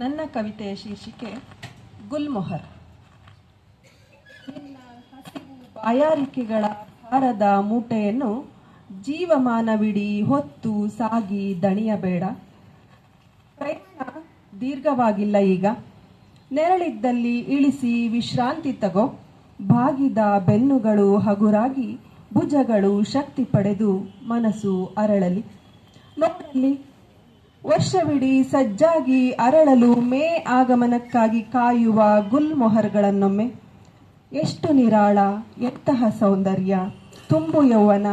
ನನ್ನ ಕವಿತೆಯ ಶೀರ್ಷಿಕೆ ಗುಲ್ಮೊಹರ್. ನಿನ್ನ ಹಸಿವು ಬಾಯಾರಿಕೆಗಳ ಭಾರದ ಮೂಟೆಯನ್ನು ಜೀವಮಾನವಿಡೀ ಹೊತ್ತು ಸಾಗಿ ದಣಿಯಬೇಡ. ಪ್ರಯಾಣ ದೀರ್ಘವಾಗಿಲ್ಲ ಈಗ. ನೆರಳಿದ್ದಲ್ಲಿ ಇಳಿಸಿ ವಿಶ್ರಾಂತಿ ತಗೋ. ಬಾಗಿದ ಬೆನ್ನುಗಳು ಹಗುರಾಗಿ, ಭುಜಗಳು ಶಕ್ತಿ ಪಡೆದು ಮನಸ್ಸು ಅರಳಲಿ. ನೋಡಲಿ, ವರ್ಷವಿಡೀ ಸಜ್ಜಾಗಿ ಅರಳಲು ಮೇ ಆಗಮನಕ್ಕಾಗಿ ಕಾಯುವ ಗುಲ್ಮೊಹರ್ಗಳನ್ನೊಮ್ಮೆ. ಎಷ್ಟು ನಿರಾಳ, ಎಂತಹ ಸೌಂದರ್ಯ, ತುಂಬು ಯೌವನ,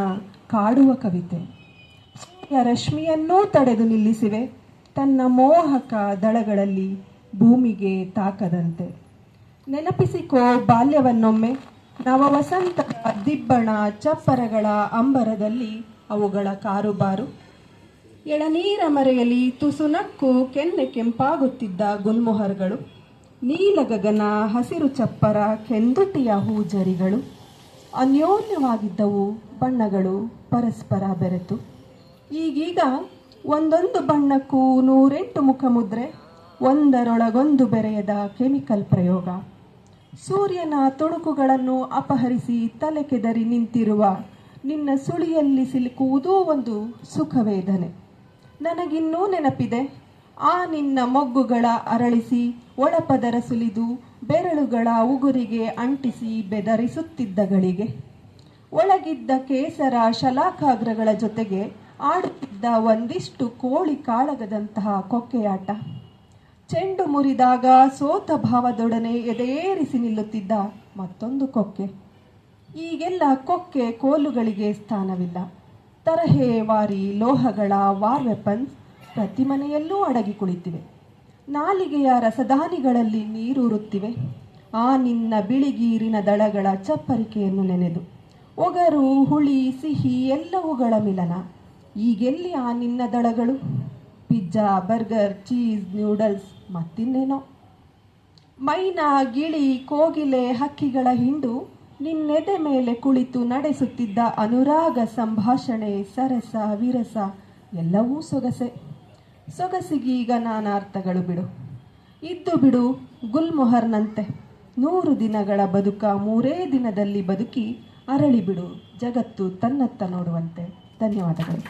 ಕಾಡುವ ಕವಿತೆ. ಸೂರ್ಯ ರಶ್ಮಿಯನ್ನೂ ತಡೆದು ನಿಲ್ಲಿಸಿವೆ ತನ್ನ ಮೋಹಕ ದಳಗಳಲ್ಲಿ ಭೂಮಿಗೆ ತಾಕದಂತೆ. ನೆನಪಿಸಿಕೋ ಬಾಲ್ಯವನ್ನೊಮ್ಮೆ. ನವವಸಂತದ ದಿಬ್ಬಣ ಚಪ್ಪರಗಳ ಅಂಬರದಲ್ಲಿ ಅವುಗಳ ಕಾರುಬಾರು. ಎಳನೀರ ಮರೆಯಲಿ ತುಸುನಕ್ಕು ಕೆನ್ನೆ ಕೆಂಪಾಗುತ್ತಿದ್ದ ಗುಲ್ಮೊಹರ್ಗಳು. ನೀಲ ಗಗನ, ಹಸಿರು ಚಪ್ಪರ, ಕೆಂದುಟಿಯ ಹೂಜರಿಗಳು. ಅನ್ಯೋನ್ಯವಾಗಿದ್ದವು ಬಣ್ಣಗಳು ಪರಸ್ಪರ ಬೆರೆತು. ಈಗೀಗ ಒಂದೊಂದು ಬಣ್ಣಕ್ಕೂ 108 ಮುಖಮುದ್ರೆ, ಒಂದರೊಳಗೊಂದು ಬೆರೆಯದ ಕೆಮಿಕಲ್ ಪ್ರಯೋಗ. ಸೂರ್ಯನ ತುಣುಕುಗಳನ್ನು ಅಪಹರಿಸಿ ತಲೆ ಕೆದರಿ ನಿಂತಿರುವ ನಿನ್ನ ಸುಳಿಯಲ್ಲಿ ಸಿಲುಕುವುದೂ ಒಂದು ಸುಖವೇದನೆ. ನನಗಿನ್ನೂ ನೆನಪಿದೆ ಆ ನಿನ್ನ ಮೊಗ್ಗುಗಳ ಅರಳಿಸಿ ಒಳಪದರ ಸುಲಿದು ಬೆರಳುಗಳ ಉಗುರಿಗೆ ಅಂಟಿಸಿ ಬೆದರಿಸುತ್ತಿದ್ದ ಗಳಿಗೆ. ಒಳಗಿದ್ದ ಕೇಸರ ಶಲಾಕಾಗ್ರಗಳ ಜೊತೆಗೆ ಆಡುತ್ತಿದ್ದ ಒಂದಿಷ್ಟು ಕೋಳಿ ಕಾಳಗದಂತಹ ಕೊಕ್ಕೆಯಾಟ. ಚೆಂಡು ಮುರಿದಾಗ ಸೋತ ಭಾವದೊಡನೆ ಎದೆಯೇರಿಸಿ ನಿಲ್ಲುತ್ತಿದ್ದ ಮತ್ತೊಂದು ಕೊಕ್ಕೆ. ಈಗೆಲ್ಲ ಕೊಕ್ಕೆ ಕೋಲುಗಳಿಗೆ ಸ್ಥಾನವಿಲ್ಲ. ತರಹೇವಾರಿ ಲೋಹಗಳ ವಾರ್ ವೆಪನ್ಸ್ ಪ್ರತಿ ಮನೆಯಲ್ಲೂ ಅಡಗಿ ಕುಳಿತಿವೆ. ನಾಲಿಗೆಯ ರಸದಾನಿಗಳಲ್ಲಿ ನೀರೂರುತ್ತಿವೆ ಆ ನಿನ್ನ ಬಿಳಿಗೀರಿನ ದಳಗಳ ಚಪ್ಪರಿಕೆಯನ್ನು ನೆನೆದು. ಒಗರು, ಹುಳಿ, ಸಿಹಿ ಎಲ್ಲವುಗಳ ಮಿಲನ. ಈಗೆಲ್ಲಿ ಆ ನಿನ್ನ ದಳಗಳು? ಪಿಜ್ಜಾ, ಬರ್ಗರ್, ಚೀಸ್, ನ್ಯೂಡಲ್ಸ್, ಮತ್ತಿನ್ನೇನೋ. ಮೈನಾ, ಗಿಳಿ, ಕೋಗಿಲೆ, ಹಕ್ಕಿಗಳ ಹಿಂಡು ನಿನ್ನೆದೆ ಮೇಲೆ ಕುಳಿತು ನಡೆಸುತ್ತಿದ್ದ ಅನುರಾಗ ಸಂಭಾಷಣೆ, ಸರಸ, ವಿರಸ ಎಲ್ಲವೂ ಸೊಗಸೆ. ಸೊಗಸಿಗೀಗ ನಾನಾರ್ಥಗಳು ಬಿಡು. ಇದ್ದು ಬಿಡು ಗುಲ್ಮೊಹರ್ನಂತೆ. 100 ದಿನಗಳ ಬದುಕ 3 ದಿನದಲ್ಲಿ ಬದುಕಿ ಅರಳಿಬಿಡು ಜಗತ್ತು ತನ್ನತ್ತ ನೋಡುವಂತೆ. ಧನ್ಯವಾದಗಳು.